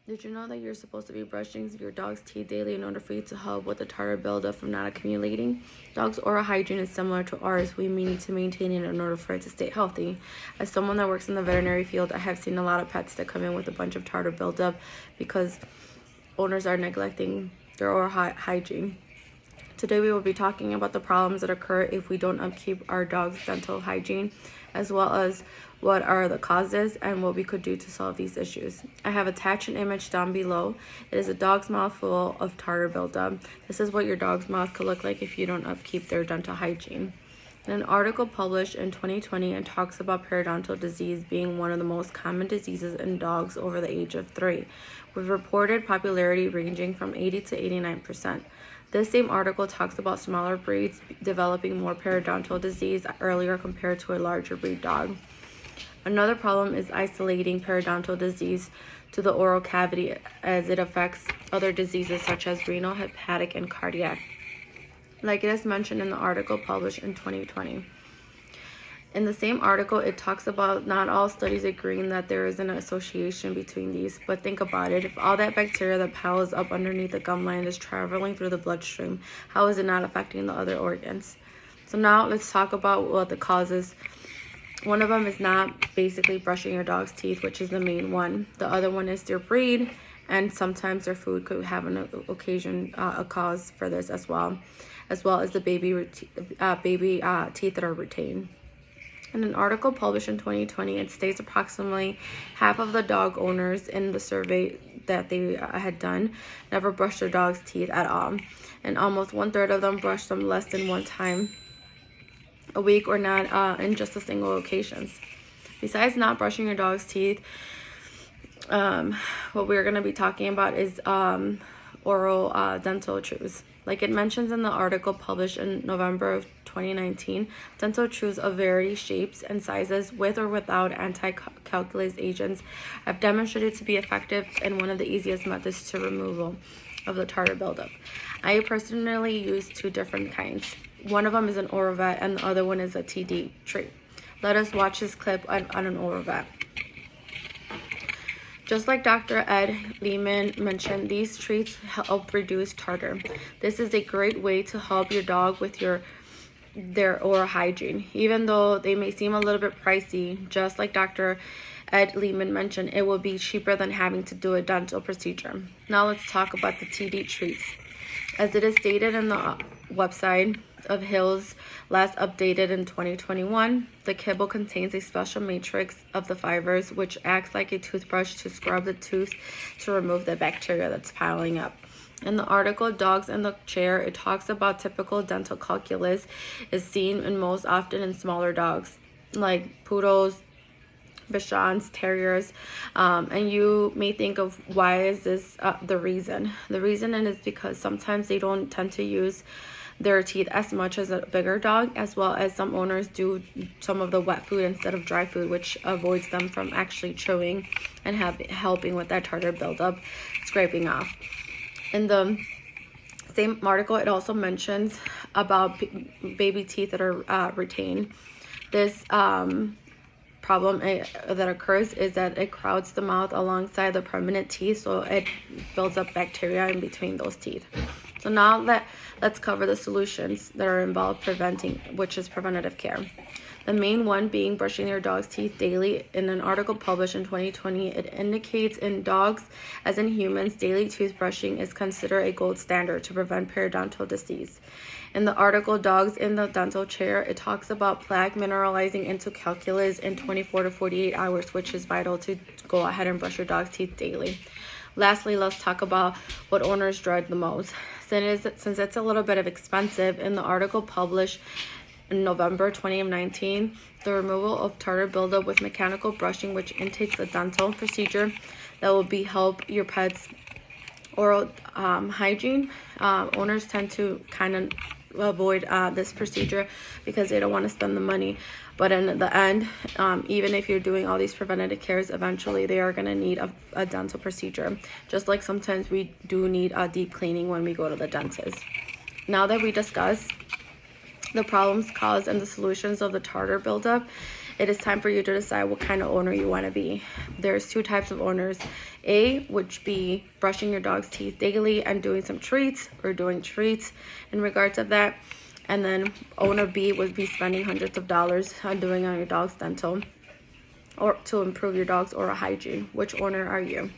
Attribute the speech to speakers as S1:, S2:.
S1: Did you know that you're supposed to be brushing your dog's teeth daily in order for you to help with the tartar buildup from not accumulating? Dogs' oral hygiene is similar to ours. We may need to maintain it in order for it to stay healthy. As someone that works in the veterinary field, I have seen a lot of pets that come in with a bunch of tartar buildup because owners are neglecting their oral hygiene. Today we will be talking about the problems that occur if we don't upkeep our dog's dental hygiene, as well as what are the causes and what we could do to solve these issues. I have attached an image down below. It is a dog's mouth full of tartar buildup. This is what your dog's mouth could look like if you don't upkeep their dental hygiene. In an article published in 2020, it talks about periodontal disease being one of the most common diseases in dogs over the age of 3, with reported popularity ranging from 80 to 89%. This same article talks about smaller breeds developing more periodontal disease earlier compared to a larger breed dog. Another problem is isolating periodontal disease to the oral cavity, as it affects other diseases such as renal, hepatic, and cardiac, like it is mentioned in the article published in 2020. In the same article, it talks about not all studies agreeing that there is an association between these, but think about it. If all that bacteria that piles up underneath the gum line is traveling through the bloodstream, how is it not affecting the other organs? So now let's talk about what the causes. One of them is not basically brushing your dog's teeth, which is the main one. The other one is their breed, and sometimes their food could have an occasion, a cause for this as well as the baby teeth that are retained. In an article published in 2020, it states approximately half of the dog owners in the survey that they had done never brushed their dog's teeth at all, and almost 1/3 of them brushed them less than one time a week or not in just a single occasions. Besides not brushing your dog's teeth, what we're going to be talking about is oral dental chews. Like it mentions in the article published in November of 2019, dental chews of various shapes and sizes with or without anti-calculase agents have demonstrated to be effective and one of the easiest methods to removal of the tartar buildup. I personally use 2 different kinds. One of them is an Orovet and the other one is a TD treat. Let us watch this clip on an Orovet. Just like Dr. Ed Lehman mentioned, these treats help reduce tartar. This is a great way to help your dog with their oral hygiene. Even though they may seem a little bit pricey, just like Dr. Ed Lehman mentioned, it will be cheaper than having to do a dental procedure. Now let's talk about the TD treats. As it is stated in the website of Hills, last updated in 2021, the kibble contains a special matrix of the fibers which acts like a toothbrush to scrub the tooth to remove the bacteria that's piling up. In the article Dogs in the Chair, it talks about typical dental calculus is seen and most often in smaller dogs like poodles, Bichons, Terriers, and you may think of why is this the reason. The reason is because sometimes they don't tend to use their teeth as much as a bigger dog, as well as some owners do some of the wet food instead of dry food, which avoids them from actually chewing and helping with that tartar buildup, scraping off. In the same article, it also mentions about baby teeth that are retained. This problem that occurs is that it crowds the mouth alongside the permanent teeth, so it builds up bacteria in between those teeth. So now let's cover the solutions that are involved preventing, which is preventative care. The main one being brushing your dog's teeth daily. In an article published in 2020, it indicates in dogs, as in humans, daily toothbrushing is considered a gold standard to prevent periodontal disease. In the article Dogs in the Dental Chair, it talks about plaque mineralizing into calculus in 24 to 48 hours, which is vital to go ahead and brush your dog's teeth daily. Lastly, let's talk about what owners dread the most. Since it's a little bit expensive, in the article published in November 2019, the removal of tartar buildup with mechanical brushing, which intakes a dental procedure that will help your pet's oral hygiene. Owners tend to kind of avoid this procedure because they don't want to spend the money, but in the end, even if you're doing all these preventative cares, eventually they are going to need a dental procedure, just like sometimes we do need a deep cleaning when we go to the dentist. Now that we discussed the problems caused and the solutions of the tartar buildup, it is time for you to decide what kind of owner you want to be. There's two types of owners. A, which be brushing your dog's teeth daily and doing some treats or doing treats in regards of that. And then owner B would be spending hundreds of dollars on doing on your dog's dental or to improve your dog's oral hygiene. Which owner are you?